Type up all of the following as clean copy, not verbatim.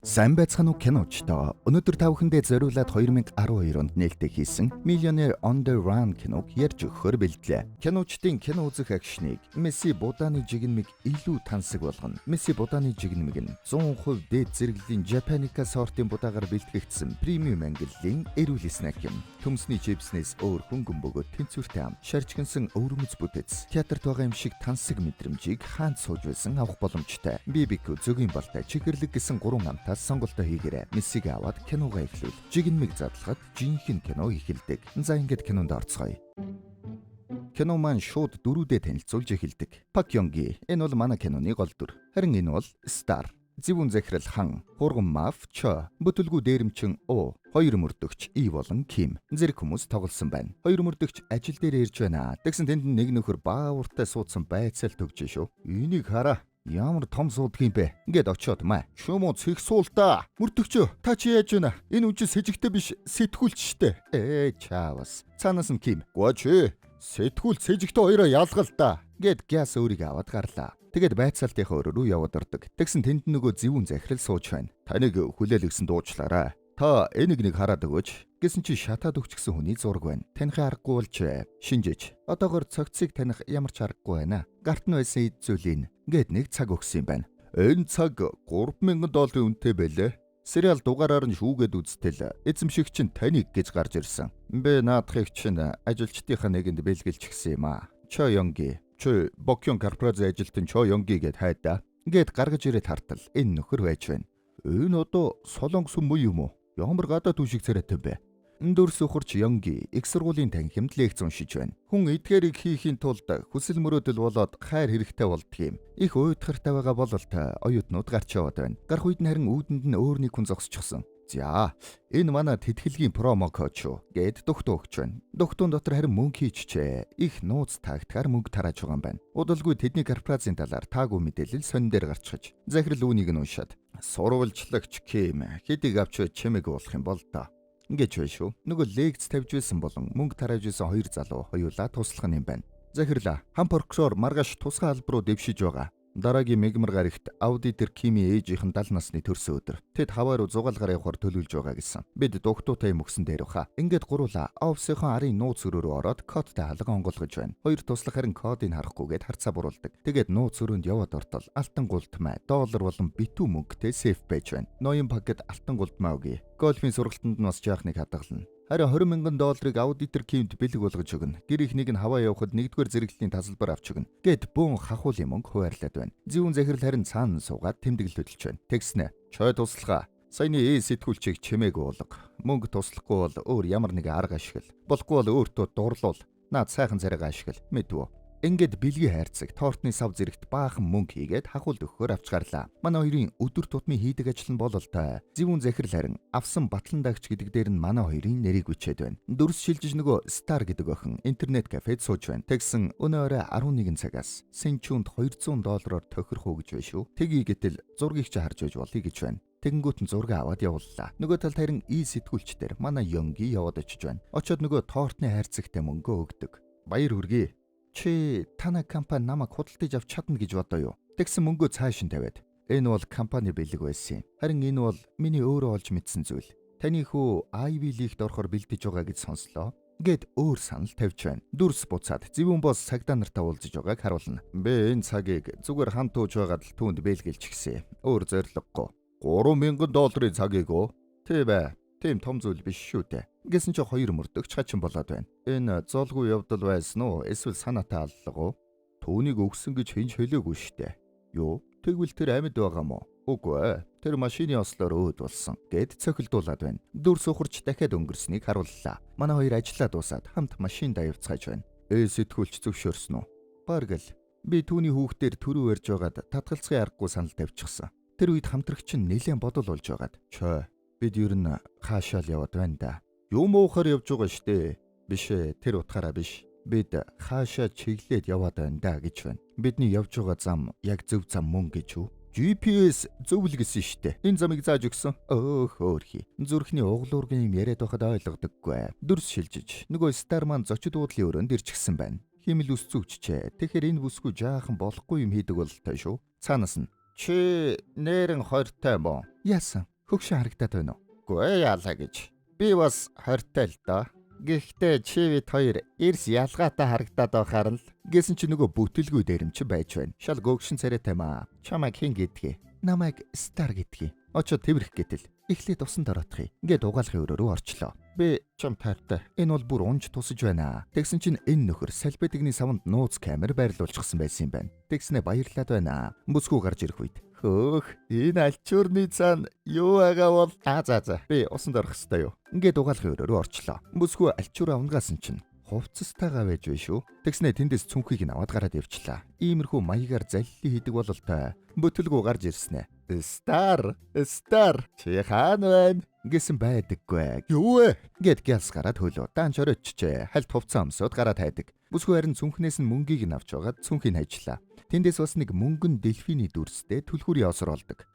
Сайн байцгаана уу киночтой. Өнөөдөр та бүхэндээ зориулаад 2012 онд нээлттэй хийсэн Millionaire on the Run киног ярьж өгөхөөр бэлдлээ. Киночдын кино үзэх акшныг Месси Будааны жигнэмиг илүү тансаг болгоно. Месси Будааны жигнэмиг нь 100% дээд зэрэглэлийн Japanica сортын будаагаар бэлтгэгдсэн премиум ангиллын эрүүл снэк юм. Төмсний чипснээс өөр хөнгөн бөгөөд тэнцвэртэй ам, шарчгансан өвөрмөц бүтэц, театрт байгаа юм шиг тансаг мэдрэмжийг хаанд сууж байсан авах боломжтой. BBQ зөгийн балтай чихэрлэг гэсэн 3 амтаас сонголтоо хийгээрэй. Мессиг аваад киногаа эхлүүл. Жигнэмиг задлахад жинхэнэ кино эхэлдэг. За ингээд кинонд орцгоё. Кино маань шууд дөрүүдээ танилцуулж эхэлдэг. Пак Ёнги энэ бол манай киноны гол дүр. Харин энэ бол Стар. Зэвүүн захирал Хан, хурган Маф Чо, бүтэлгүй дээрэмчин О, хоёр мөрдөгч И болон Ким зэрэг хүмүүс тоглосон байна. Хоёр мөрдөгч ажил дээр ирж байна. Тэгсэн тэнд нэг нөхөр баавартай суудсан байцаал төгж шүү. Энийг хараа. Ямар том суудгийн бэ? Ингээд очиод маа. Шүмөө цэх суултаа. Мөрдөгчөө, та чи яаж байна? Энэ үжи сэжигтэй биш, сэтгүүлч штэ. Чаавас. Цаанаас нь Ким. Гооч. Сэтгүүл сэжигтэй хоёроо ялгал та. Гэт гяс өөрийг аваад гарлаа. Тэгээд байцаалтынхаа өрөө рүү яваад ордог. Тэгсэн тэнд нөгөө зэвүүн захирал сууж байна. Таныг хүлээлгсэн дуучлаарай. Та энийг нэг хараад өгөөч. Гэсэн чи шатаад өгчихсэн хүний зураг байна. Танихын аргагүй болж шинжиж. Одоогоор цогцыг таних ямар ч аргагүй байна. Гарт нь байсан эд зүйлийн гээд нэг цаг өгсөн юм байна. Энэ цаг $3,000 үнэтэй байлээ. Сериал дугаараар нь шүүгээд үзтэл эзэмшигч нь таныг гэж гарч ирсэн. Би наадахыг чинь ажилчдынхаа нэгэнд бэлгэлчихсэн юм аа. Чо Ёнги, чи Бокён корпорац ажилтан Чо Ёнги гэд хайдаа. Ингээд гаргаж ирээд хартал энэ нөхөр байж байна. Энэ одоо солонгос юм уу? Ямар гадаа түшиг царайтай бэ? Дүрс ухарч Ёнги их сургуулийн танхимд лекц уншиж байна. Хүн эдгээрийг хийхийн тулд хүсэл мөрөөдөл болоод хайр хэрэгтэй болдг юм. Их уйдгартай байгаа бололт оюутнууд гарч яваад байна. Гарах үед нь харин үүдэнд нь өөр нэг хүн зогсчихсон. За, энэ манай тэтгэлгийн промо код шүү гэд дугтуу өгч байна. Дугтуун дотор харин мөнгө хийчихээ. Их нууц таагтгаар мөнгө тарааж байгаа юм байна. Удалгүй тэдний корпорацийн талаар таагүй мэдээлэл сонин дээр гарчихж. Захирал үүнийг нь уншаад. Сурвалжлагч Ким хэдийг авч чимэг болох юм бол доо. Ингэж байна шүү. Нөгөө лекц тавьж байсан болон мөнгө тарааж байсан хоёр залуу хоёулаа туслах юм байна. Захирлаа, хам прокурор маргааш тусгай албар руу дэвшиж байгаа. Дараагийн мегмар гарагт аудитор Кими ээжийнхэн 70 насны төрсөн өдөр. Тэд хаваа руу зугаалгаар явахаар төлөвлөж байгаа гэсэн. Бид дугтуутай мөксөн дээр баха. Ингээд гуруула офсынхон арын нууц өрөө рүү ороод кодтай алга онгойлгож байна. Хоёр туслах харин кодыг харахгүйгээд харцаа буруулдаг. Тэгээд нууц өрөөнд яваад ортол алтан гултмай, доллар болон битүү мөнгөтэй сейф байж байна. Ноён пакет алтан гултмай өгье. Гольфийн сургалтанд нь бас жаахныг хадгална. Харин $20,000 аудитор Кимд бэлэг болгож өгнө. Гэр ихнийг нь хаваа явахад нэгдүгээр зэрэглэлийн тасалбар авч өгнө. Гэт бөөн хахуулын мөнгө хуваарлаад байна. Зэвүүн захирал харин цаана суугаад тэмдэглэл хөдөлж байна. Тэгснэ. Чой туслахаа. Саяны сэтгүүлчийг чимээг уулга. Мөнгө туслахгүй бол өөр ямар нэгэн арга ашигла. Болохгүй бол өөртөө дурлуул. Наад сайхан царайгаа ашигла. Мэдвэ? Ингээд бэлгийн хайрцаг тортны сав зэрэгт баахан мөнгө хийгээд хахуулд өгөхөөр авч гарлаа. Манай хоёрын өдөр тутмын хийдэг ажил нь бололтой. Зэвүүн захирал харин авсан батлан дагч гэдэг дээр нь манай хоёрын нэрийг үчээд байна. Дүрс шилжиж нөгөө Стар гэдэг охин интернет кафед сууж байна. Тэгсэн өнөө орой 11 цагаас Сэнчүүнд $200 тохирох уу гэж байна шүү. Тгий гэтэл зургийг чи харж байж болъё гэж байна. Тэгэнгүүт нь зураг аваад явууллаа. Нөгөө талд харин И сэтгүүлчдэр манай Ёнги яваад очиж байна. Очоод нөгөө тортны хайрцагтай мөнгөө өгдөг. Баяр хүргэе. Чи танай компани намайг худалдаж авч чадна гэж бодоо юу? Тэгсэн мөнгөө цааш нь тавиад. Энэ бол компани бэлэг байсан юм. Харин энэ бол миний өөрөө олж мэдсэн зүйл. Таны хүү Ivy League-д орохоор бэлдэж байгаа гэж сонслоо. Гэт өөр санал тавьж байна. Дүрс буцаад зэвүүн босс цагдаа нартай уулзаж байгааг харуулна. Би энэ цагийг зүгээр хан тууж байгаад л түүнд бэлгэлчихсэн. Өөр зориггүй. $3,000 цагийг оо. Тэвэ. Тийм том зүйл биш шүү дээ. Гэсэн чи хоёр мөрдөгч хачин болоод байна. Энэ зоолгүй явдал байсан уу? Эсвэл санаатай аллага уу? Түүнийг өгсөн гэж хинж хэлээгүй штэ. Юу? Тэгвэл тэр амьд байгаа мó? Үгүй ээ. Тэр машины ослоор өөд болсон. Гэд цохилдуулаад байна. Дүрс ухарч дахиад өнгөрснийг харууллаа. Манай хоёр ажиллаа дуусаад хамт машиндаа явцгааж байна. Сэтгүүлч зөвшөөрсөн үү? Бараг л. Би түүний хүүхдээр төрөө ярьж байгаад татгалцахын аргагүй санал тавьчихсан. Тэр үед хамтрагч нь нэлээд бодол болж байгаад. Чой. Бид ер нь хаашаал яваад байна да. Юм уухаар явж байгаа штэ. Биш ээ, тэр утгаараа биш. Бид хаашаа чиглээд яваад байна да гэж байна. Бидний явж байгаа зам яг зөв зам мөн гэж үү? GPS зөв л гэсэн штэ. Энэ замыг зааж өгсөн. Хөөхи. Зүрхний углуургийн юм яриад байхад ойлгодоггүй. Дүрс шилжиж нөгөө Стар маань зочид уудлын өрөөнд ирчихсэн байна. Химэл үс зүгчжээ. Тэгэхээр энэ бүсгүй жаахан болохгүй юм хийдэг бололтой шүү. Цаанаас нь чи нэрэн хортой боо. Яасан? Хөгшин харагдаад байна уу? Гүй яалаа гэж. Би бас 20-тай л доо. Гэхдээ чи бид хоёр эрс ялгаатай харагдаад байхаар л гэсэн чи нөгөө бүтэлгүй дээрэмч байж байна. Шал гөгшин царайтай маа. Чамайг хэн гэдгийг? Намайг Стар гэдгийг. Очоод тэрх гэтэл эхлээд усанд ороодох. Ингээд угаалгын өрөөрөө орчлоо. Би чам таартай. Энэ бол бүр унж тусаж байна. Тэгсэн чинь энэ нөхөр салбедэгний савнд нууц камер байрлуулчихсан байсан юм байна. Тэгснэ баярлаад байна. Бүсгүй гарч ирэх үед. Хөөх, энэ альчуурны цаана юу байгаа бол за би усанд орох хэвээр юу. Ингээд угаалгын өрөөрөө орчлоо. Бүсгүй альчуураа унгасан чинь хувцастайгаа байж вэ шүү. Тэгснэ тэндээс цүнхийг нь аваад гараад явчлаа. Иймэрхүү маягаар залли хийдэг бололтой. Бүтлгүү гарч ирснэ. Стар чи хаана байна гэсэн байдаггүй. Юу вэ? Гэт гялс гараад хөлөө. Даанч оройчжээ. Хальт хувцас амсууд гараад хайдаг. Бүсгүй харин цүнхнээс нь мөнгийг нь авч байгаад цүнхийг хайчлаа. Тэндээс бас нэг мөнгөн дельфиний дүрстэй түлхүүрийн осор олдог.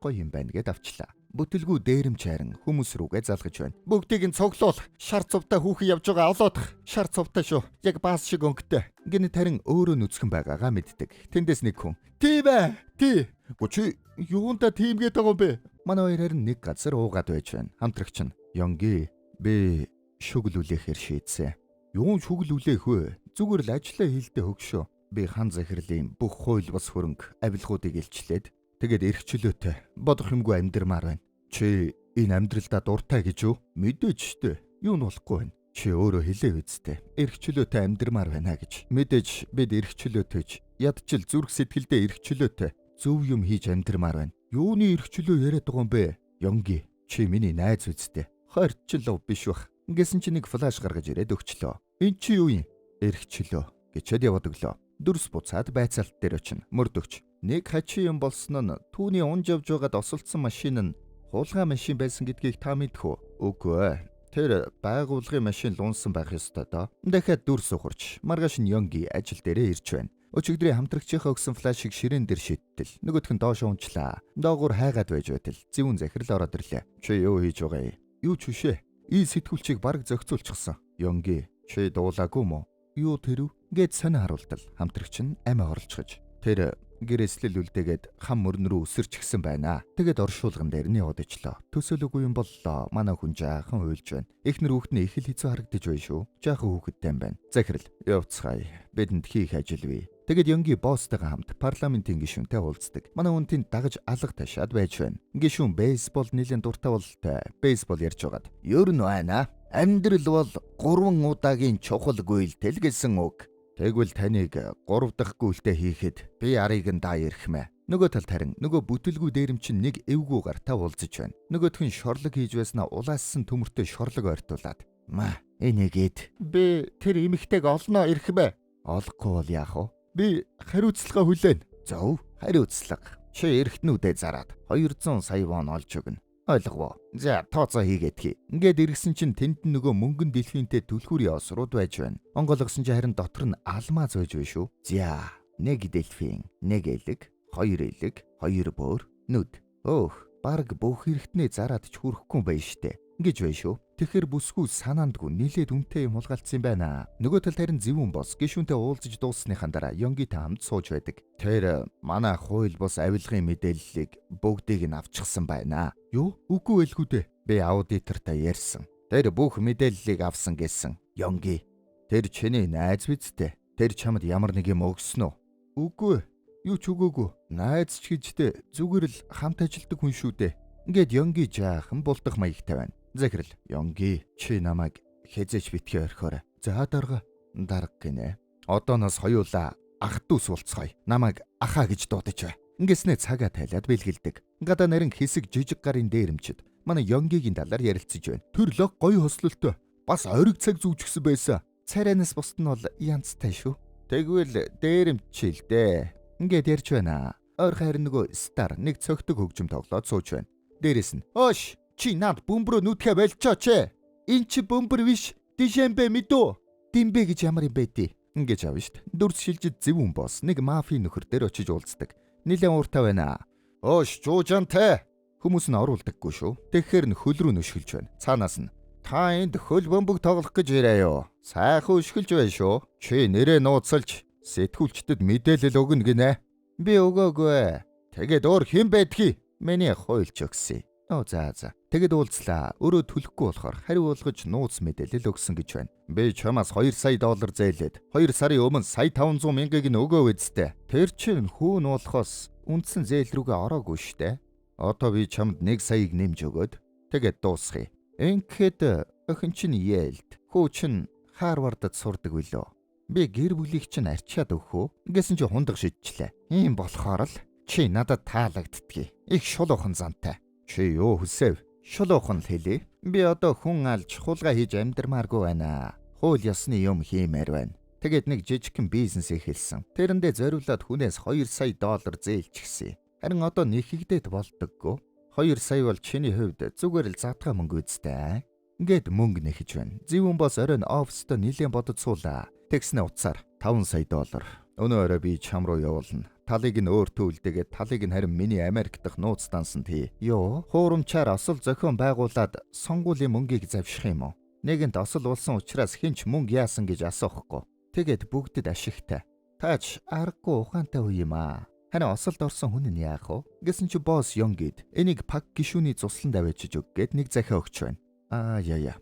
Гоё юм байна гэд авчлаа. Бүтлгүү дээрэмч харин хүмүүс рүүгээ залгаж байна. Бүгдийг нь цуглуул. Шар цувтаа хүүхэн явж байгаа олоодох. Шар цувтаа шүү. Яг баас шиг өнгөтэй. Гэнэ тарин өөрөө нүцгэн байгаагаа мэддэг. Тэндээс нэг хүн. Тийм ээ. Тий. Гүчи юунда тиймгээд байгаа юм бэ? Манай хоёр харин нэг газар уугаад байж байна. Хамтрагч нь. Ёнги би шүглүүлэхээр шийдсэн. Юун шүглүүлэх вэ? Зүгээр л ажиллаа хийлдэ хөгшөө. Би хан захирлийн бүх хууль бус хөрөнгө авилгуудыг илчлээд тэгээд эрхчлөөтэй бодох юмгүй амьдрмаар байна. Чи энэ амьдралдаа дуртай гэж юу? Мэдээж штэ. Юу нь болохгүй байна. Чи өөрөө хэлээ үсттэй. Эрхчлөөтэй амьдрмаар байна гэж. Мэдээж бид эрхчлөөтэйч ядчил зүрх сэтгэлдээ эрхчлөөтэй зөв юм хийж амьдрмаар байна. Юуны эрхчлөө яриад байгаа юм бэ? Ёнги, чи миний найз үсттэй. Хорчлоо биш бах. Ингэсэн чи нэг флаш гаргаж ирээд өгчлөө. Энд чи юу юм? Эрхчлөө гэчээд яваад өглөө. Дүрс буцаад байцаалт дээр очино. Мөрдөгч. Нэг хачи юм болсон нь түүний унж явж байгаад осолцсон машин нь хулгай машин байсан гэдгийг та мэдэх үү? Үгүй. Тэр байгуулгын машин лунсан байх ёстой доо. Дахиад дүрс ухарч маргааш нь Ёнги ажил дээрээ ирж байна. Өчигдрийн хамтрагчийнхаа өгсөн флашийг ширээн дээр шийдтэл. Нөгөөх нь доош унчлаа. Доогуур хайгаад байж байтал зэвүүн захирал ороод ирлээ. Чи юу хийж байгаа юм? Юу ч үшээ. Ий сэтгүүлчийг бараг зохицуулчихсан. Ёнги, чи дуулаагүй мó? Юу тэр үү? Гэт сонир харуултал хамтрагч нь амиа орлцгож. Тэр гэрээслэл үлдээгээд хам мөрөн рүү өсөрч гисэн байна. Тэгээд оршуулган дээр нь яваад ичлээ. Төсөөлөгүй юм боллоо. Манай хүн жаахан уйлж байна. Эхнэр хүүхний их л хэцүү харагдаж байна шүү. Жаахан хүүхэдтэй юм байна. Захирал, явцгаая. Бидэнд хийх ажил бий. Тэгээд Ёнги босстойгоо хамт парламентын гишүүнтэй уулздаг. Манай хүн тэнд дагаж алга ташаад байж байна. Гишүүн бейсбол нэлээд дуртай бололтой. Бейсбол ярьж байгаад. Ер нь байна. Амьдрал бол 3 удаагийн чухал гүйлтэл гэсэн үг. Тэгвэл таныг 3 дахь гүйлтээ хийхэд би арыг нь даа ярихмэ. Нөгөө талд харин нөгөө бүтэлгүй дээрэмчин нэг эвгүй гартаа уулзаж байна. Нөгөөх нь шорлог хийж байснаа улаассан төмөртэй шорлог ойртуулад. Ма, энийгээд би тэр эмэгтэйг олноо ирэхмэ. Олохгүй бол яах вэ? Би хариуцлага хүлээн. Зөв, хариуцлага. Чи эргэтнүүдээ зараад 200 сая вон олж өгнө. Ойлгов. За, тооцоо хийгээдхий. Ингээд иргсэн чинь тэнд нөгөө мөнгөн дэлфинтэй түлхүүрийн осрууд байж байна. Онгойлгосон чинь харин дотор нь алмаз байж байна шүү. За, нэг дэлфин, нэг элэг, 2 элэг, 2 бөөр, нүд. Өөх, баг бүх хэрэгтнээ зараад ч хүрэхгүй байж штэ. Ингэж байна шүү. Тэгэхэр бүсгүй санаандгүй нилээд үнтэй юм хулгайлцсан байна. Нөгөө талд харин зэвүүн бос гишүүнтэй уулзаж дууссныхаа дараа Ёнгитэй хамт сууж байдаг. Тэр манай хууль бус авилгын мэдээллийг бүгдийг нь авчихсан байна. Юу? Үгүй байлгүй дээ. Би аудитортай ярьсан. Тэр бүх мэдээллийг авсан гэсэн. Ёнги, тэр чиний найз бидтэй. Тэр чамд ямар нэг юм өгсөн үү? Үгүй. Юу ч өгөөгүй. Найз ч гэжтэй зүгээр л хамт ажилдаг хүн шүү дээ. Ингээд Ёнги жаахан булдах маягтай байна. Захирал, Ёнги, чи намайг хязээч битгий орхиорой. За дарга гинэ. Одооноос хоёулаа ах дүүс болцгоё. Намайг ахаа гэж дуудаж бай. Ингэснээ цагаа тайлаад бэлгэлдэг. Гадаа нарийн хэсэг жижиг гарын дээрэмчид манай Ёнгигийн талаар ярилцаж байна. Тэр лог гоё хослолтой. Бас ориг цаг зүүжгсэн байсан. Царайнаас бусд нь бол янзтай шүү. Тэгвэл дээрэмчилдэ. Ингээд ярьж байна. Ойр харин нөгөө Стар нэг цогтөг хөгжим тоглоод сууж байна. Дээрэс нь "Оош, чи над бөмбөрөө нүдхэ болчооч. Эн чи бөмбөр биш, дишэмбэ мэдүү. Димбэ гэж ямар юм бэ дээ?" Ингэж аав штт. Дүрс шилжид зэвүүн босс нэг мафи нөхөр дээр очиж уулздаг. Нилээн ууртай байна. "Оош, жуужантай." Хүмүүс нь оруулдаггүй шүү. Тэгэхээр нь хөл рүү нөшгөлж байна. Цаанаас нь "Та энд хөл бөмбөг тоглох гэж ирээ юу? Сайхан өшгөлж байна шүү. Чи нэрээ нууцлж сэтгүүлчдэд мэдээлэл өгнө гинэ." "Би өгөөгүй. Тэгээд өөр хэн байдгийг?" "Миний хуйлч өгсөн. За. Тэгэд уулзлаа. Өөрөө төлөхгүй болохоор хариу болгож нууц мэдээлэл өгсөн гэж байна. Би чамаас $2 сая зээлээд 2 сарын өмнө сая 500 мянгаыг нь өгөө үсттэй. Тэр чинь хүүн болохоос үндсэн зээл рүүгээ ороогүй штэ. Одоо би чамд 1 саяыг нэмж өгөөд тэгээд дуусгая. Ингээд охин чинь Yale-д, хүү чинь Harvard-д сурдаг билүү. Би гэр бүлийг чинь арчаад өгөх үү? Ингэсэн чи хундаг шидчихлээ. Ийм болохоор л чи надад таалагддгийг. Их шулуухан зантай. Чи юу хүсэв? Шулуухан л хэлээ. Би одоо хүн алж хулгай хийж амьдрмааргүй байна. Хууль ёсны юм хиймээр байна. Тэгээд нэг жижигхэн бизнес эхэлсэн. Тэрэндээ зориулаад хүнээс $2 сая зээлчихсэн. Харин одоо нэхэгдээд болдоггүй. 2 сая бол чиний хувьд зүгээр л задгаа мөнгө үстэй. Ингээд мөнгө нэхэж байна. Зөвүүн бос оройн оффистоо нилээн бодож суулаа. Тэгснэ уцаар $5 сая. Өнөө орой би чам руу явуулна. Талыг нь өөртөө үлдээгээд талыг нь харин миний Америк дахь нууц дансанд хий. Йоо, хуурамчаар осол зохион байгуулад сонгуулийн мөнгийг завших юм уу? Нэгэнд осол болсон учраас хинч мөнгө яасан гэж асуухгүй. Тэгээд бүгдэд ашигтай. Таач аргагүй ухаантай үе юм аа. Харин осолд орсон хүн нь яах вэ? Гэсэн чи босс Ёнгид энийг пак гишүүний цусланд авчиж өг гэд нэг захиа өгч байна.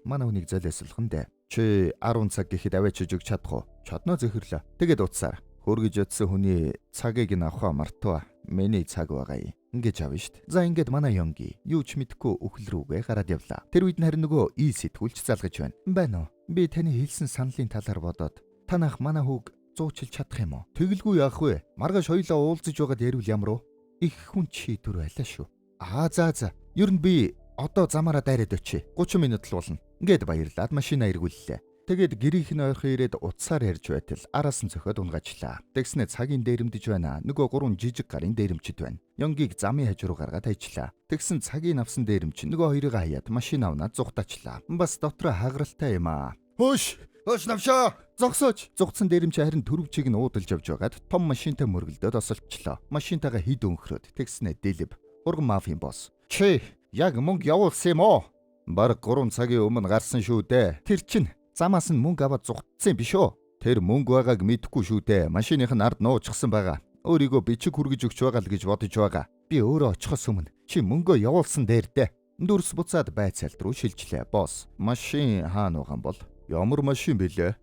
Манай хүнийг золиослох нь дээ. Чи 10 цаг гэхэд авчиж өгч чадах уу? Чаднаа зөхирлөө. Тэгээд уцаар хөргөж ядсан хүний цагийг нь авах мартваа. Миний цаг байгаа юм. Ингэж авна штт. За ингээд манай Ёнги юу ч мэдхгүй өхөл рүүгээ гараад явлаа. Тэр үед нь харин нөгөө сэтгүүлч залгаж байна. Байна уу? Би таны хэлсэн саналын талаар бодоод танах манай хүүг зуучилж чадах юм уу? Тэгэлгүй яах вэ? Маргааш хоёлаа уулзаж байгаад ярил ямар уу? Их хүн чийдвэр байлаа шүү. За. Ер нь би одоо замаараа дайраад очие. 30 минут л болно. Ингээд баярлаад машина эргүүллээ. Тэгээд гэрийнх нь ойрхон ирээд утсаар ярьж байтал араас нь цохиод унгаачлаа. Тэгснэ цагийн дээрэмдэж байна. Нөгөө 3 жижиг гарын дээрэмчд байна. Ёнгийг замын хажуу руу гаргаад хайчлаа. Тэгсэн цагийн авсан дээрэмч нөгөө хоёрыг хаяад машина авнаа зугтаачлаа. Бас дотроо хагаралтай юм аа. Хөөш навшаа. Зогсооч. Зугтсан дээрэмч харин төрөвчийг нь уудалж явж байгаад том машинтай мөргөлдөөд осолчлоо. Машинтайгаа хід өнхрөөд тэгснэ дэлб. Урган мафийн босс. Чи яг мөнгө явуулсан юм уу? Бараг 3 цагийн өмнө гарсан шүү дээ. Тэр чинь замаас нь мөнгө аваад зугтсан биш үү? Тэр мөнгө байгааг мэдэхгүй шүү дээ. Машиных нь ард нуучсан байгаа. Өөрийгөө бичиг хүргэж өгч байгаа л гэж бодож байгаа. Би өөрөө очихоос өмнө чи мөнгөө явуулсан дээр дээ. Дүрс буцаад байцаалт руу шилжлээ. Босс, машин хаана байгаа юм бол? Ямар машин бэлээ?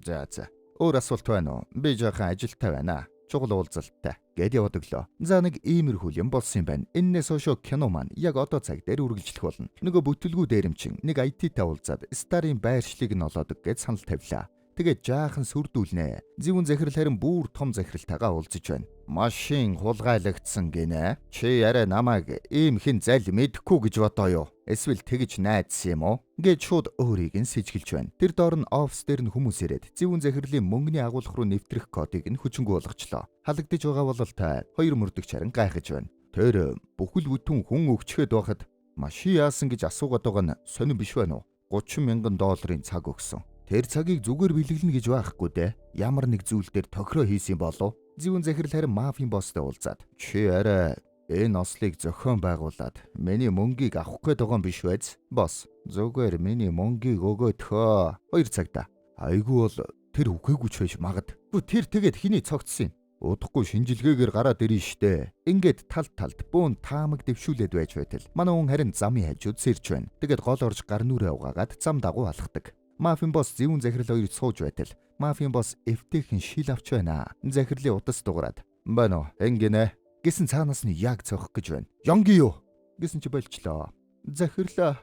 За. Өөр асуулт байна уу? Би жоохон ажилтай байна. Чугал уулзалттай гэд яваадаглоо. За нэг иймэрхүү юм болсон юм байна. Эннээс хойш кино маань яг одоо цаг дээр үргэлжлэх болно. Нөгөө бүтлгүү дээрэмчин нэг IT-тай уулзаад Старын байршлыг нь олоодог гэж санал тавилаа. Тэгээд жаахан сүрдүүлнэ. Зөвүүн захирал харин бүр том захиралтайгаа уулзаж байна. Машин хулгайлагдсан гинэ. Чи арай намайг ийм хин зал мэдэхгүй гэж бодоо юу? Эсвэл тэгж найдсан юм уу? Гэж шууд өөрийг нь сэжгэлж байна. Тэр доор нь офс дээр нь хүмүүс ирээд зөвүүн захирлын мөнгөний агуулга руу нэвтрэх кодыг нь хүчингү болгочлоо. Халагдаж байгаа бол та хоёр мөрдөгч харин гайхаж байна. Тэр бүхэл бүтэн хүн өгчгээд байхад машин яасан гэж асуугаад байгаа нь сонирн биш байна уу? $30,000 цаг өгсөн. Тэр цагийг зүгээр бэлгэлнэ гэж байхгүй дээ. Ямар нэг зүйл дээр тохироо хийсэн болов? Зөвүүн захирал харин мафийн босстой уулзаад чи арай энэ ослыг зохион байгуулад миний мөнгийг авах гээд байгаа юм биш байз? Босс, зүгээр миний мөнгийг өгөөдхөө. 2 цагта. Айгүй бол тэр үгээгүй ч байж магад. Тэр тэгээд хэний цогцсон юм? Удахгүй шинжилгээгээр гараад ирнэ штэ. Ингээд талд бөөн таамаг дэвшүүлээд байж байтал манай хүн харин замын хажууд сэрж байна. Тэгээд гол орж гар нүрээ угаагаад зам дагуу алхдаг. Мафийн босс зөвүүн захирал хоёр сууж байтал мафийн босс эвтэйхэн шил авч байна. Захирлын утас дуурайд байна уу? Ингэнэ гэсэн цаанаас нь яг цохих гэж байна. Ёнги юу? Гэсэн чи болчлоо. Захирлаа.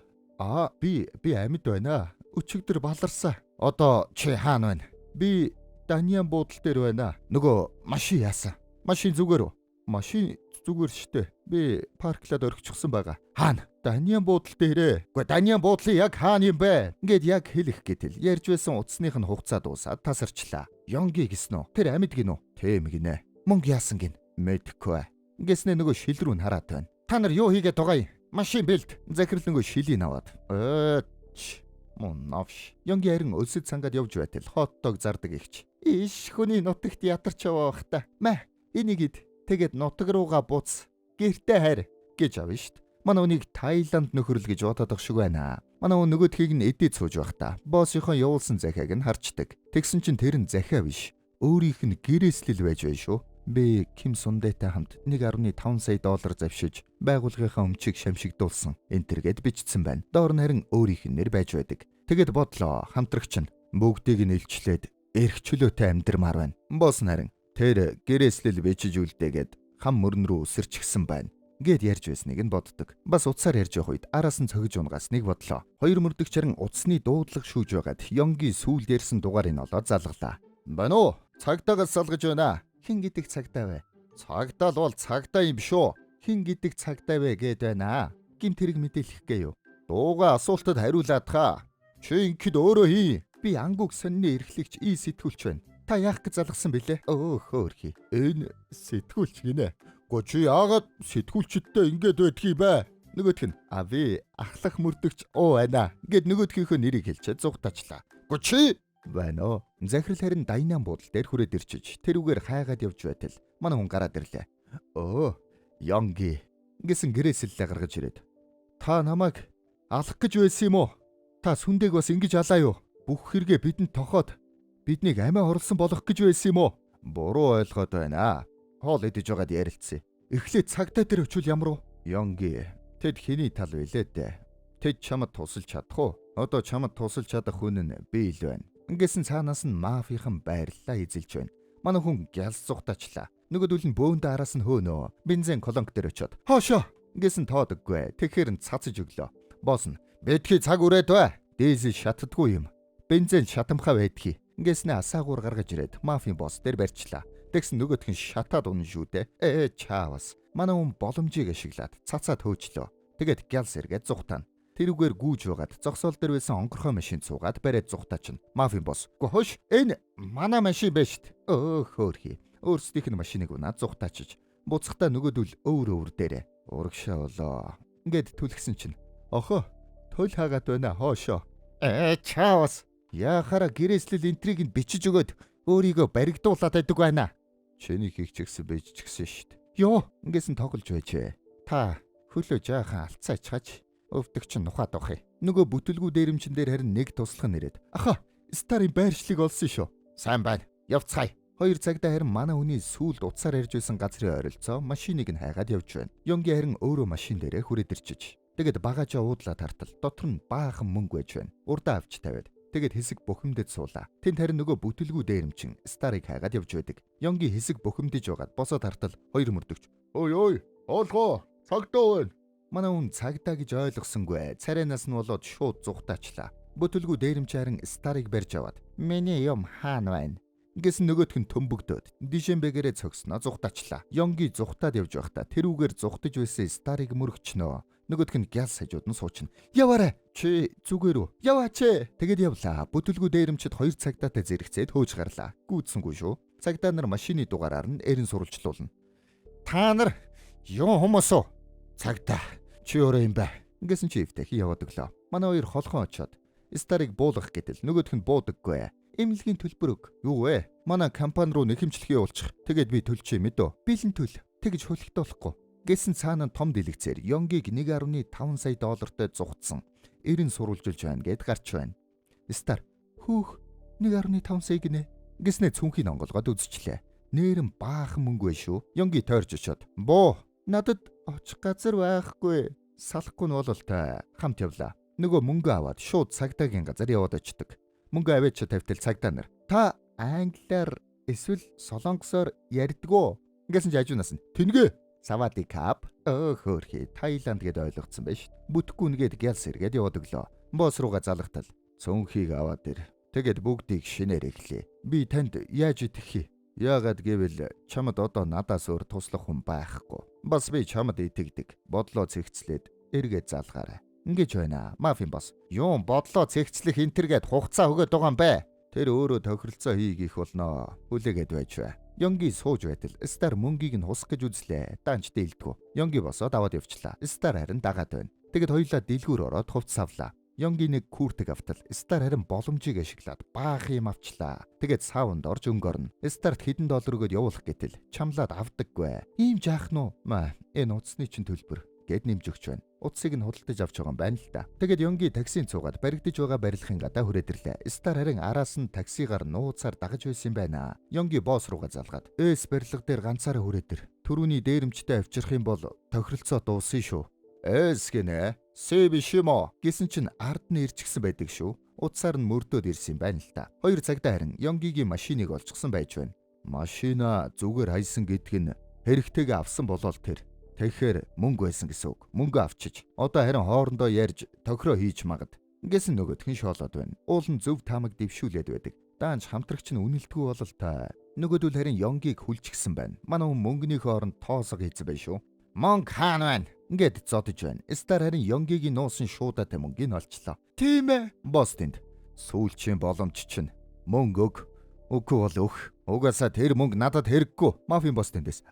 Би амьд байна. Өчигдөр баларсан. Одоо чи хаана байна? Би Даниан буудлын дээр байна. Нөгөө машин яасан? Машин зүгээр үү? Машин зүгээр штэ. Би парклаад орхичихсан байгаа. Хаана? Даниан буудлын дээрээ. Гэхдээ Даниан буудлын яг хаана юм бэ? Ингээд яг хэлэх гэтэл ярьж байсан утасных нь хугацаа дуусаад тасарчлаа. Ёнги гэсэн үү? Тэр амьд гинөө? Тийм гинэ. Мөнгө яасан гин? Мэдхгүй. Ингэснэ нөгөө шил рүү хараад байна. Та нар юу хийгээд байгаа юм? Машин бэлт. Захирал нөгөө шилийг аваад. Мөн навш. Ёнги харин өлсөд цангаад явж байтал хотдог зардаг ихч. Иш хүний нутагт ядарч яваа бах та. Энийг ид. Тэгээд нутаг руугаа буц. Гэртээ хайр гэж авна штт. Манай үнийг Таиланд нөхөрл гэж бодох шиг байна. Манай хүн нөгөөдхийг нь эдээд сууж байх та. Боссынхоо явуулсан захиаг нь харчдаг. Тэгсэн чинь тэр нь захиа биш. Өөрийнх нь гэрээслэл байж байна шүү. Би Ким Сундэтэй хамт $1.5 сая завшиж байгууллагынхаа өмчийг шамшигдуулсан. Энтергээд бичсэн байна. Доор нь харин өөрийнх нь нэр байж байдаг. Тэгэд бодлоо хамтрагч нь бүгдийг нь илчлээд эрх чөлөөтэй амьдрмаар байна. Босс нь харин тэр гэрээслэл бичиж үлдээгээд хам мөрөн рүү өсөрчихсэн байна. Гэд ярьж байсныг нь боддог. Бас утсаар ярьж явах үед араас нь цогж унгаас нэг бодлоо. Хоёр мөрдөгч харин утасны дуудлага шүүж байгаад Ёнгийн сүүлд ярьсан дугаарыг олоод залгалаа. "Байна уу? Цагдаагаас салгаж байна. Хин гэдэг цагдаа вэ?" "Цагдаа л бол цагдаа юм биш үү? Хин гэдэг цагдаа вэ гэд байна. Гимт хэрэг мэдээлэх гээ юу? Дууга асуултад хариулаад хаа. Чи ингэхэд өөрөө хий. Би ангуг сонины эрхлэгч И сэтгүүлч байна. Та яах гэж залгасан бэлээ?" "Хөөхий. Энэ сэтгүүлч гинэ. Гоо чи яагаад сэтгүүлчдтэй ингэж байдгийг бэ?" Нөгөөх нь "Би ахлах мөрдөгч байна" гэд нөгөөдхийнхөө нэрийг хэлчихэд зугтаачлаа. "Гоо чи байна оо." Захирал харин Дайнан буудлын дээр хүрээд ирчиж тэрүүгээр хайгаад явж байтал манай хүн гараад ирлээ. Ёнги гэсэн гэрээсэллээ гаргаж ирээд "Та намайг алах гэж байсан юм уу? Та сүндэг бас ингэж алаа юу? Бүх хэрэгээ бидэнд тохоод биднийг амиа орлсон болох гэж байсан юм уу?" "Буруу ойлгоод байна. Хоол идэж байгаад ярилцъя. Эхлээд цагтаа дээр очивол ямар уу?" "Ёнги, тэд хэний тал вэлээ дээ? Тэд чамд тусалж чадах уу? Одоо чамд тусалж чадах хүн нь би ил байна." Ингэсэн цаанаас нь мафийнхан байрлалаа эзэлж байна. Манай хүн гялс зугтаачлаа. Нөгөөдөл нь бөөндө араас нь хөөнөө бензин колонк дээр очиод "Хоошоо" гэсэн тоодоггүй. Тэгэхээр нь цацаж өглөө. Босс нь "Битгий цаг үрээд бай. Дизель шатдаггүй юм. Бензин шатамхаа байдгийг." Ингэснэ асаагуур гаргаж ирээд мафийн босс дээр барьчлаа. Тэгсэн нөгөөх нь шатаад унах шүү дээ. Чаавас. Манай хүн боломжийг ашиглаад цацаад хөөчлөө. Тэгээд гялс эргээд зугтаана. Тэрүүгээр гүүж байгаад зогсоол дээр байсан онгорхой машин цуугаад бариад зугтаачин. Мафийн босс "Гохош, энэ манай машин байж шít." Хөөхий. Өөрсдийнх нь машиныг унаад зугтаачиж. Буцахтаа нөгөөдөл өөр дээрээ. "Урагшаа болоо." Ингээд түлхсэн чинь "Охоо, төл хаагаад байна хоошоо." Чаавас. Яахаараа гэрээслэл интриг нь бичиж өгөөд өөрийгөө баригдуулаад байдаг байна. "Чиний хийх чигсэн байж чигсэн шít." "Йоо." Ингэсэн тоглож байжээ. "Та хөлөө жаахан алцаачаач. Өвдөгч нь нухаад авах юм." Нөгөө бүтэлгүй дээрэмчин дээр харин нэг туслах нэрэд "Аха, Старын байршлыг олсон шүү." "Сайн байна. Явцгаая." Хоёр цагдаа харин манай хүний сүүлд утсаар ярьж байсан газрын ойролцоо машиныг нь хайгаад явж байна. Ёнги харин өөрөө машин дээрээ хүрээд ирчиж. Тэгэд багажаа уудлаа тартал дотор нь баахан мөнгө байж байна. Урдаа авч тавиад. Тэгэд хэсэг бухимдэж суулаа. Тэнд харин нөгөө бүтэлгүй дээрэмчин Старыг хайгаад явж байдаг. Ёнги хэсэг бухимдэж байгаад босоод тартал хоёр мөрдөгч ой оолгоо цагдаа байна." Манай хүн цагдаа гэж ойлгосонгүй. Царайнаас нь болоод шууд зугтаачлаа. Бүтэлгүй дээрэмч харин Старыг барьж аваад "Миний юм хаана байна?" гэсэн нөгөөх нь төмбөгдөөд дишэмбэгээрээ цогсноо зугтаачлаа. Ёнги зугтаад явж байхдаа тэрүүгээр зугтаж байсан Старыг мөрөгчнөө. Нөгөөх нь гялс хажууд нь суучна. "Яваарай. Чи зүгээр үү? Яваач." Тэгэд явлаа. Бүтэлгүй дээрэмчд хоёр цагдаатай зэрэгцээд хөөж гарлаа. Гүйдсэнгүй шүү. Цагдаа нар машины дугаараар нь эрен сурвалжлуулна. "Та нар юу хүмүүс үү?" "Цагдаа. Чи өөрөө юм бэ?" Ингэсэн чи ивтэхи яваад өглөө. Манай хоёр холхон очоод Старыг буулгах гэтэл нөгөөх нь буудаггүй. "Эмнэлгийн төлбөр өг." "Юу вэ?" "Манай компани руу нэхэмжлэх явуулчих. Тэгээд би төлчих юм дөө." "Бэлэн төл." Тэгж хөлөгтөхгүй. Гэсэн цаана том дэлгэцээр Ёнгийг $1.5 сая зугтсан. Эрен сурвалжилж байна гэд гарч байна. Стар "Хүүх, $1.5 сая гинэ." Гэснэ цүнхийг онголгоод үзчихлээ. Нээрэн баахан мөнгө вэ шүү. Ёнги тойрч очоод "Буу, надад очих газар байхгүй. Салахгүй нь бололтой." Хамт явлаа. Нөгөө мөнгө аваад шууд цагдаагийн газар яваад очдөг. Мөнгө аваач тавьтал цагдаа нар "Та англиар эсвэл солонгосоор ярьдгөө?" Ингэсэн ч ажуунаас нь "Тэнгэ Савади кап." Хөөхий. Таиланд гэд ойлгоцсон байж. Бүтэхгүй нэгэд гялс эргээд яваад өглөө. Босс руугаа залгатал "Цүнхийг аваад ир. Тэгэд бүгдийг шинээр эхлэе. Би танд яаж итгэх юм? Яагаад гэвэл чамд одоо надаас өөр туслах хүн байхгүй. Бас би чамд итгэдэг. Бодлоо цэгцлээд эргээд залгаарай." Ингэж байна. Мафийн босс "Юу бодлоо цэгцлэх энтергээд хугацаа өгöd байгаа юм бэ? Тэр өөрөө тохиролцоо хийгийх болноо. Хүлээгээд байж бай." Ёнги сууж байтал Стар мөнгийг нь хусах гэж үзлээ. Даанч дээлдэггүй. Ёнги босоод аваад явчлаа. Стар харин дагаад байна. Тэгэд хоёулаа дэлгүүр ороод хувцас авлаа. Ёнги нэг күүртэг автал Стар харин боломжийг ашиглаад баах юм авчлаа. Тэгэд саунд орж өнгөрнө. Старт $1,000 өгөөд явуулах гэтэл чамлаад авдаггүй. "Ийм жаах нь уу? Энэ утасны чинь төлбөр. гэд нэмж өгч байна. Утсыг нь худалдаж авч байгаа юм байна л да. Тэгээд Ёнги таксийн цуугаад баригдаж байгаа барилгын гадаа хүрээдэрлээ. Стар харин араас нь таксигаар нууцаар дагаж байсан юм байна. Ёнги босс руугаа залгаад эс барилга дээр ганцаараа хүрээдэр. Төрөүний дээрэмчтэй авчрах юм бол тохиролцоо дууссан шүү. Эс гинэ. Сэбишимо гэсэн чинь ард нь ирчихсэн байдаг шүү. Утсаар нь мөрдөөд ирсэн юм байна л да. 2 цагтаа харин Ёнгигийн машиныг олчихсан байж байна. Машина зүгээр хайсан гэдг нь хэрэгтэйг авсан болол тэр. Тэгэхээр мөнгө байсан гэсэн үг. Мөнгө авчиж одоо харин хоорондоо ярьж тохироо хийж магад. Гэсэн нөгөөх нь шоолоод байна. Уул нь зөв таамаг дэвшүүлээд байдаг. Даанч хамтрагч нь үнэлтгүй болол та. Нөгөөдөл харин Ёнгиг хүлчихсэн байна. Манай хүн мөнгөний хооронд тоосоо хийцэн bay шүү. Мөнгө хаана байна? Ингээд зодож байна. Стар харин Ёнгигийн нуусан шуудатай мөнгийг олчлоо. Тийм ээ. Босс тэнд. Сүүлчийн боломж чинь мөнгө өг. Үгүй бол өг. Угаасаа тэр мөнгө надад хэрэггүй. Мафийн босс тэндээс.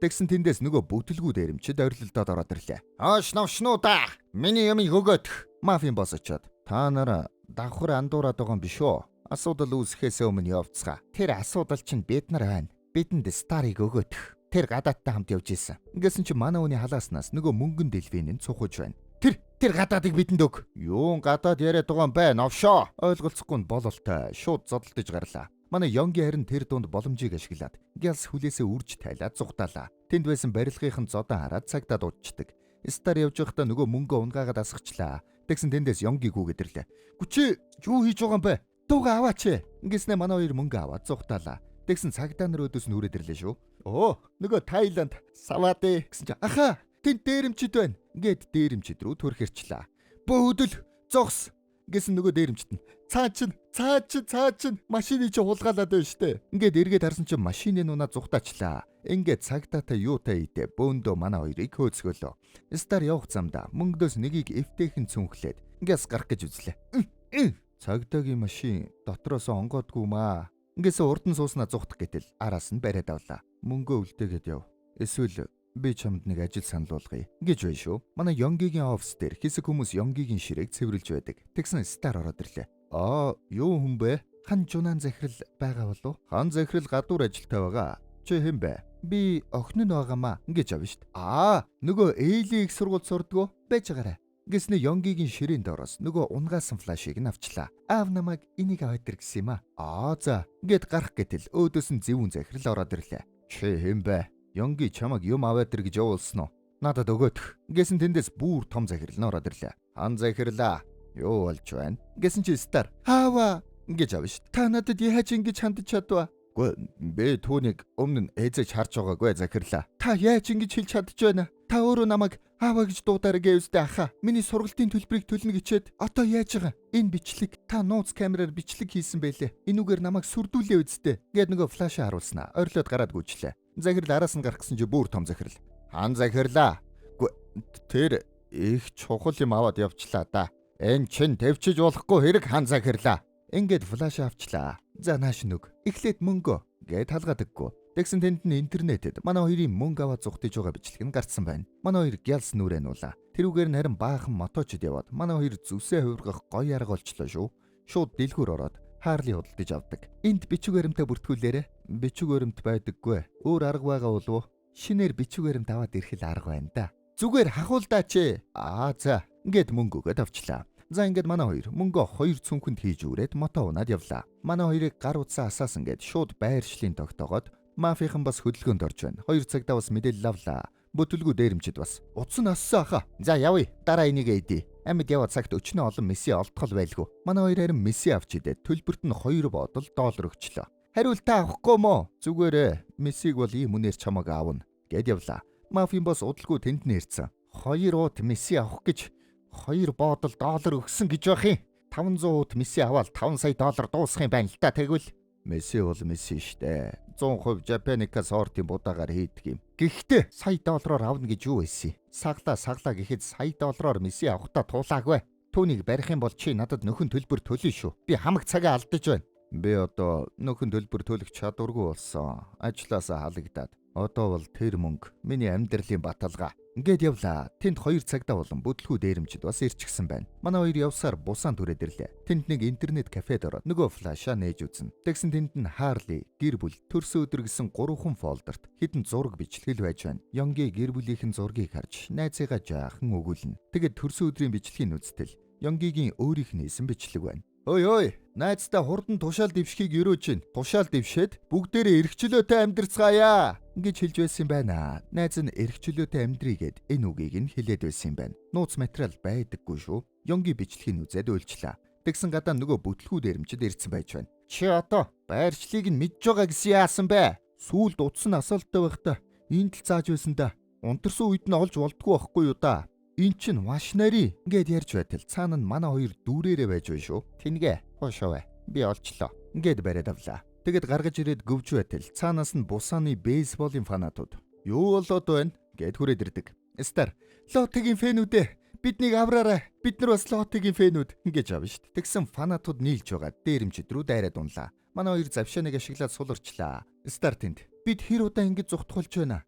Тэгсэн тэндээс нөгөө бүтлгүү дээрэмчд орилдоод ороод ирлээ. Оош навшнуудаа. Миний юмыг өгөөд. Мафийн босс очоод. Та нараа давхар андуураад байгаа юм биш үү? Асуудал үүсэхээс өмнө явцгаа. Тэр асуудал чинь бид нар байна. Бидэнд Старыг өгөөд. Тэр гадаадтай хамт явж исэн. Ингэсэн чи манай хүний халааснаас нөгөө мөнгөн дэлвийн нь цухаж байна. Тэр гадаадыг бидэнд өг. Юун гадаад яриад байгаа юм бэ? Новшоо. Ойлголцохгүй нь бололтой. Шууд зодтолдож гарлаа. Манай Ёнги харин тэр дунд боломжийг ашиглаад гялс хүлээсээ үрж тайлаад зугатаалаа. Тэнд байсан барилгын зодон хараад цагтаа дуучдаг. Стар явж байхдаа нөгөө мөнгөө унгаагаад асгачлаа. Тэгсэн тэндээс Ёнги гүгээд ирлээ. Гүчээ юу хийж байгаа юм бэ? Дууга аваач. Ингэснэ манай хоёр мөнгө аваад зугатаалаа. Тэгсэн цагдаа нар өдөөс нь хүрээд ирлээ шүү. Оо, нөгөө Тайланд саваадэ гэсэн чи аха, тэнд дээрэмчд байна. Ингээд дээрэмчд рүү төрх ирчлээ. Бөөдөл зогс гэсэн нөгөө дээрэмчд нь цаа чин машины чи хулгаалаад байна штэ. Ингээд эргээд харсан чи машины нунаа зүхтаачлаа. Ингээд цагдаатай юутай идэ бөөндөө манай хоёрыг хөөцгөлөө. Стар явах замда мөнгдөөс нэгийг эвтэйхэн цүнхлээд ингээс гарах гэж үзлээ. Цагдаагийн машин дотроос онгоодгүй маа. Ингээс урдан сууснаа зүхтах гэтэл араас нь бариад авлаа. Мөнгөө үлдээгээд яв. Эсвэл би чамд нэг ажил санал болгоё гэж байна шүү. Манай Ёнгигийн офис дээр хэсэг хүмүүс Ёнгигийн ширээг цэвэрлж байдаг. Тэгсэн Стар ороод ирлээ. Юу хүн бэ? Хан жунан захирал байгаа болов? Хан захирал гадуур ажилтай байгаа. Чи хэн бэ? Би охин нь байгаамаа гэж авна штт. Нөгөө Эйли их сургууль сурдгоо байж байгаарай. Гэснэ Ёнгигийн ширээнд ороос нөгөө унгаасан флашийг нь авчлаа. Аав намайг энийг аваад ир гэсэн юм аа. За гээд гарах гэтэл өөдөөс нь зэвүүн захирал ороод ирлээ. Чи хэн бэ? Ёнги чамаг юм аваад ир гэж явуулсан уу? Надад өгөөдөх. Гэсэн тэндээс бүр том захирал нь ороод ирлээ. Хан захирлаа. Юу болж байна? Гэсэн чи Стар. Хаава гэж авна ш. Та надад яаж ингэж хандж чадваа? Би түүнийг өмнө нь ээжэж харж байгаагүй захирлаа. Та яаж ингэж хэлж чадж байна? Та өөрөө намайг ааваа гэж дуудаарай гэвсдэ аха. Миний сургалтын төлбөрийг төлнө гэчээд одоо яаж байгаа? Энэ бичлэг та нууц камераар бичлэг хийсэн байлээ. Энүүгээр намайг сүрдүүлээ үсттэй. Гэт нөгөө флашаа харуулснаа. Орилоод гараад гүйчлээ. Захирал араас нь гарахсан чи бүр том захирал. Хан захирлаа. Тэр их чухал юм аваад явчлаа да. Энэ чин тавьчиж болохгүй хэрэг хан захирлаа. Ингээд флашаа авчлаа. За нааш нүг. Эхлээд мөнгөө гэд талгаадаггүй. Тэгсэн тэнд нь интернетэд манай хоёрын мөнгө аваад зүхтэж байгаа бичлэг нь гарцсан байна. Манай хоёр гялс нүрэнуулаа. Тэрүүгээр нь харин баахан моточд яваад манай хоёр зүсээ хувиргах гоё арга олчлоо шүү. Шууд дэлгүүр ороод Харли худалдаж авдаг. Энд бичиг баримтаа бүртгүүлээрэ. Бичиг баримт байдаггүй. Өөр арга байгаа болов уу? Шинээр бичиг баримт аваад ирэх л арга байна да. Зүгээр хахуулдаа чи. За. Ингээд мөнгө өгöd авчлаа. За ингээд манай хоёр мөнгөө 2 цүнхэнд хийж үрээд мото унаад явлаа. Манай хоёрыг гар утсаа асаасан гээд шууд байршлын тогтоогоод мафийнхан бас хөдөлгөөнд орж байна. 2 цагтаа бас мэдээлэл авлаа. Бүтлгүү дээрэмчд бас. Утас нь ассан аха. За явъя. Дараа энийг эдээ. Амьд яваа цагт өчнөө олон месси олдтол байлгүй. Манай хоёр харин месси авч идээд төлбөрт нь 2 бодол доллар өгчлөө. Хариултаа авахгүй мó? Зүгээрээ. Мессиг бол ийм үнээр чамааг аавна гэд явлаа. Мафийн босс удалгүй тэнд нэрсэн. 2 ут месси авах гэж 2 бодол доллар өгсөн гэж байх юм. 500 ут месси аваад 5 сая доллар дуусах юм байна л та. Тэгвэл месси бол месси штэ. 100% Japanica сортын будаагаар хийдэг юм. Гэхдээ сая доллараар авна гэж юу хэлсэн? Саглаа гэхэд сая доллараар месси авахтаа туулаагүй. Түүнийг барих юм бол чи надад нөхөн төлбөр төлнө шүү. Би хамаг цагаа алдаж байна. Би одоо нөхөн төлбөр төлөх чадваргүй болсон. Ажлаасаа халагдаад. Одоо бол тэр мөнгө миний амьдралын баталгаа. Ингээд явлаа. Тэнд 2 цагтаа болон бүтлгүү дээрэмчид бас ирчихсэн байна. Манай хоёр явсаар бусаан түрээд ирлээ. Тэнд нэг интернет кафед ороод нөгөө флашаа нээж үзнэ. Тэгсэн тэнд нь Харли, гэр бүл, төрсөн өдөр гэсэн 3 фолдерт хідэн зураг бичлэгэл байж байна. Ёнгийн гэр бүлийнхэн зургийг харж найзыгаа жаахан өгүүлнэ. Тэгээд төрсөн өдрийн бичлэгийн үзтэл Ёнгигийн өөрийнх нь эсэн бичлэг байна. Ой, найзтай хурдан тушаал дэвшхийг өрөөж чинь. Тушаал дэвшээд бүгдээрээ эрхчлөөтэй амьдрцгаая гэж хэлж байсан байна. Найз нь эрхчлөөтэй амьдрийгээд энэ үгийг нь хэлээд байсан юм байна. Нууц материал байдаггүй шүү. Ёнги бичлэгийг үзээд ойлчлаа. Тэгсэн гадаа нөгөө бүтлгүү дээрэмчид ирсэн байж байна. Чи одоо байршлыг нь мэдж байгаа гэсэн яасан бэ? Сүүлд утсан асуулттай байхдаа энд л зааж байсан да. Унтарсан үед нь олж болдгоо байхгүй юу да? Эн чин маш нари ингээд ярьж байтал цаана нь манай хоёр дүүрээрээ байж байна шүү. Тэнгээ хоошоо би олчлоо. Ингээд бариад авлаа. Тэгэд гаргаж ирээд гөвж байтал цаанаас нь бусааны бейсболын фанатууд юу болоод байна гэд хүрээд ирдэг. Стар Лотигийн фэнүүдээ биднийг авраарай. Бид нар бас Лотигийн фэнүүд гэж авна шүү. Тэгсэн фанатууд нийлж байгаа дээрэмчид рүү дайраад унлаа. Манай хоёр завшааныг ашиглаад суларчлаа. Стар тэнд бид хэр удаа ингэж зүхтгуулж байна.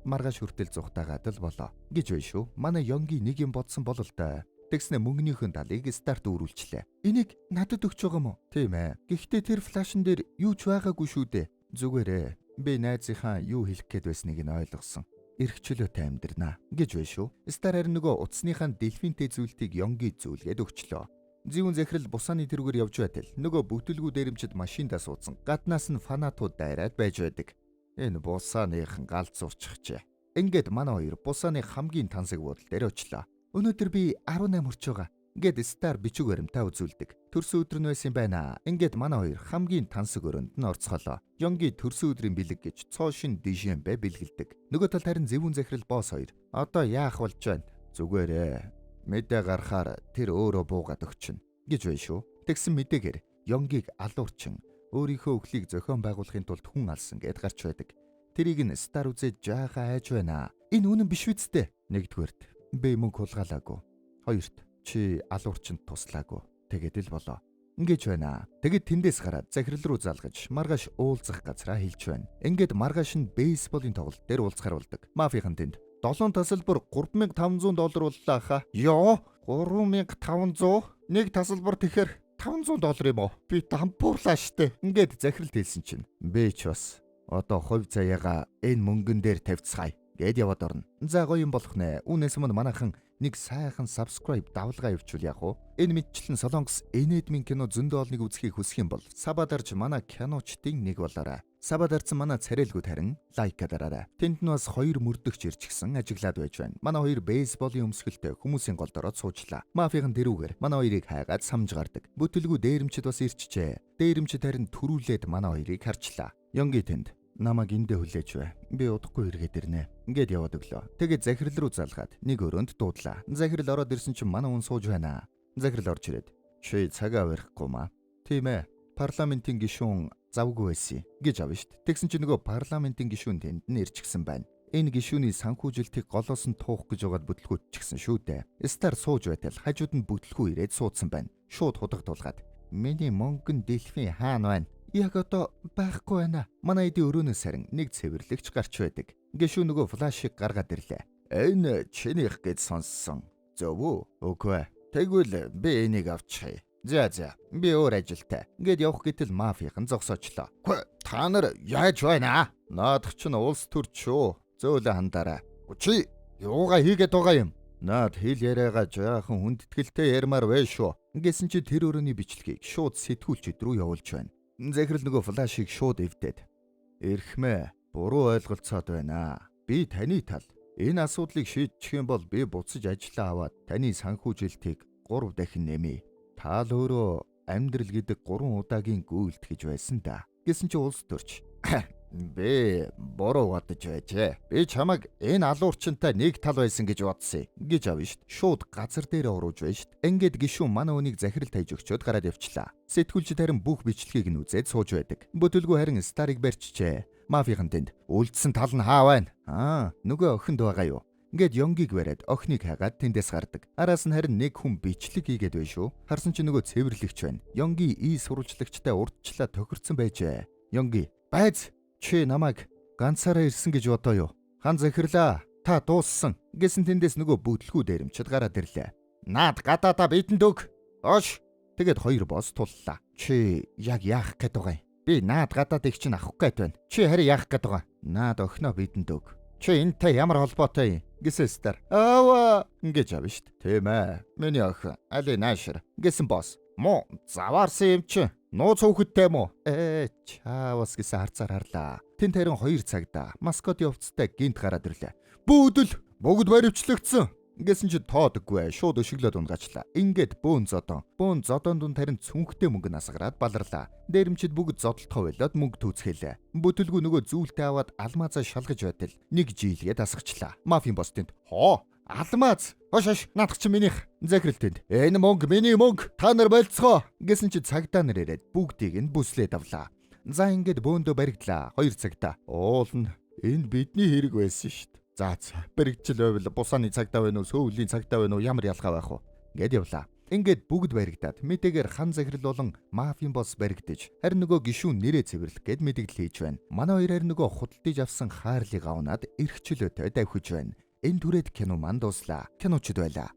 Маргааш хүртэл зүхтаагаад л болоо гэж байна шүү. Манай Ёнги нэг юм бодсон бол л да. Тэгснэ мөнгөнийхөө талыг старт өөрүүлчлээ. Энийг надад өгч байгаа мó? Тийм ээ. Гэхдээ тэр флашн дээр юу ч байгаагүй шүү дээ. Зүгээрээ. Би найзынхаа юу хэлэх гээд байсныг нь ойлгосон. Эрхчлөөтэй амьдрнаа гэж байна шүү. Стар харин нөгөө утасныхаа дельфинтэй зүйлтийг Ёнги зүйлгээд өгчлөө. Зүүн захирал бусааны тэргээр явж байтал нөгөө бүтлгүү дээрэмчид машиндаа суудсан. Гаднаас нь фанатууд дайраад байж байдаг. Энэ бусааныхан галз урчихжээ. Ингээд манай хоёр бусааны хамгийн тансаг буудал дээр очлоо. Өнөөдөр би 18 хүрч байгаа. Ингээд Стар бичиг баримтаа үзүүлдэг. Төрсөн өдөр нь байсан байна. Ингээд манай хоёр хамгийн тансаг өрөөнд нь орцголоо. Ёнги төрсөн өдрийн бэлэг гэж цоошин дижембэ бэлгэлдэг. Нөгөө талд харин зэвүүн захирал босс хоёр. Одоо яах болж байна? Зүгээрээ. Мэдээ гарахаар тэр өөрөө буугаад өгчнө гэж байна шүү. Тэгсэн мэдээгээр Ёнгиг алуурчин өөрийнхөө өхлийг зохион байгуулахын тулд хүн алсан гэд гарч байдаг. Тэрийг нь Стар үзээд жаахан айж байна. Энэ үнэн биш үсттэй. Нэгдүгээрт би мөнгө хулгайлаагүй. Хоёрт чи алуурчинд туслаагүй. Тэгээд л болоо. Ингэж байна. Тэгэд тэндээс гараад захирал руу залгаж маргааш уулзах газраа хэлж байна. Ингээд маргааш нь бейсболын тоглолт дээр уулзахаар болдог. Мафийн тэнд 7 тасалбар $3,500 боллоо хаа. Йоо, 3,500? Нэг тасалбар тэгэхээр $500 юм уу? Би дампуурлаа штэ. Ингээд захиралд хэлсэн чинь би ч бас одоо хувь заяага энэ мөнгөн дээр тавьцгаая гэд яваад орно. За гоё юм болох нэ. Үүнээс өмнө манайхан нэг сайхан subscribe давлгаа явуучвал яах вэ? Энэ мэдчлэн Солонгос энэдмийн кино зөндөө олныг үзхийг хүсэх юм бол сабадарж манай киночдын нэг болоорой. Сабадарсан манай царайлгууд харин лайк дараарай. Тэнд нь бас 2 мөрдөгч ирчихсэн ажиглаад байж байна. Манай хоёр бейсболын өмсгөлтэй хүмүүсийн голд ороод суучлаа. Мафийн дэрүүгээр манай хоёрыг хайгаад самж гардаг. Бүтлгүү дээрэмчид бас ирчихжээ. Дээрэмчид харин төрүүлээд манай хоёрыг харчлаа. Ёнги тэнд намайг эндээ хүлээж бай. Би удахгүй эргээд ирнэ. Ингээд яваад өглөө. Тэгээд захирал руу залгаад нэг өрөөнд дуудлаа. Захирал ороод ирсэн чинь манай хүн сууж байна. Захирал орж ирээд чи цагаа барихгүй маа. Тийм ээ. Парламентын гишүүн завгүй байсан гэж авна шүү дээ. Тэгсэн чинь нөгөө парламентын гишүүн тэнд нь ирчихсэн байна. Энэ гишүүний санхүүжилтийг голоос нь туух гэж байгаад бүтлгүүтчихсэн шүү дээ. Стар сууж байтал хажууд нь бүтлгүү ирээд суудсан байна. Шууд худагдуулгаад миний мөнгөн дельфин хаана байна? Яг одоо байхгүй байна. Манай эдийн өрөөнөөс харин нэг цэвэрлэгч гарч байдаг. Гишүүн нөгөө флашыг гаргаад ирлээ. Энэ чинийх гэж сонссон. Зөв үү? Үгүй. Тэгвэл би энийг авчихъя. За би өөр ажилтай. Ингээд явах гэтэл мафийн зогсоочлоо. Та нар яаж байна? Наадах чинь улс төрч шүү. Зөөлө хандаарай. Чи юугаа хийгээд байгаа юм? Наад хэл яриагаа жаахан хүндэтгэлтэй ярмаар вэ шүү. Ингэсэн чи тэр өрөөний бичлэгийг шууд сэтгүүлчид рүү явуулж байна. Захирал нөгөө флашыг шууд эвдээд эрхмээ буруу ойлголцоод байна. Би таны тал. Энэ асуудлыг шийдчих юм бол би буцаж ажиллаа аваад таны санхүүжилтийг 3 дахин нэмье. Та л өөрөө амьдрал гэдэг 3 удаагийн гүйлт гэж байсан да. Гэсэн чи улс төрч. Би буруу бодож байжээ. Би чамайг энэ алуурчинтай нэг тал байсан гэж бодсон гэж авна шүү дээ. Шууд газар дээр орууж байна шүү дээ. Ингээд гишүүн манай үнийг захирал тайж өгчөөд гараад явчлаа. Сэтгүүлчид харин бүх бичлэгийг нь үзээд сууж байдаг. Бүтлгүү харин Старыг барьчихжээ. Мафийн тэнд үлдсэн тал нь хаа байна? Нөгөө охинд байгаа юу? Ингээд Ёнгиг бариад охиныг хагаад тэндээс гардаг. Араас нь харин нэг хүн бичлэг хийгээд байна шүү. Харсан чи нөгөө цэвэрлэгч байна. Ёнги сурвалжлагчтай урдчлаа тохирцсон байжээ. Ёнги, байз чи намайг ганцаараа ирсэн гэж бодоо юу? Хан захирлаа. Та дууссан гэсэн тэндээс нөгөө бүтлгүү дээрэмчд гараад ирлээ. Наад гадаадаа бидэнд өг. Ош. Тэгэд хоёр босс туллаа. Чи яг яах гээд байгаа юм? Би наад гадаадыг чинь авах гээд байна. Чи харин яах гээд байгаа? Наад охиноо бидэнд өг. Чи энтэй ямар холбоотой юм? Гэсэн стар. Аава ингэж авна штт. Тийм ээ. Миний охин али наашир гэсэн босс. Мо заваарсан юм чи. Нууц хөөхөдтэй мó. Чаавас гэсэн харцаар харлаа. Тэн тарин 2 цагта маскотын хувцастай гинт гараад ирлээ. Бүүдэл бүгд баривчлагдсан. Гэсэн чи тоодоггүй шууд өшөглөөд унгачлаа. Ингээд бөөн зодон дун тарин цүнхтэй мөнгө насгараад баларлаа. Дээрэмчид бүгд зодолтгоо байлаад мөнгө түүцгэлээ. Бүтэлгүй нөгөө зүйлтэй аваад алмаазаа шалгаж байтал нэг жилгээд асгачлаа. Мафийн босс тэнд хоо алмааз хош наадах чи минийх захиралтэнд энэ мөнгө миний мөнгө та нар болцгоо гэсэн чи цагдаа нар ирээд бүгдийг нь бүслээд авлаа. За ингээд бөөндөө баригдлаа 2 цагта. Уулна энэ бидний хэрэг байсан штт. За баригдчил байвал бусааны цагдаа байна уу сөүлийн цагдаа байна уу ямар ялгаа байх вэ гэд явлаа. Ингээд бүгд баригдаад мэдээгээр хан захирал болон мафийн босс баригдаж харин нөгөө гишүүн нэрээ цэвэрлэх гэд мэдэгдэл хийж байна. Манай хоёр харин нөгөө худалдаж авсан хаарлыг авнаад эрхчлөөтэй давхиж байна. Энэ түрээд кино манд дуслаа. Киночд байлаа.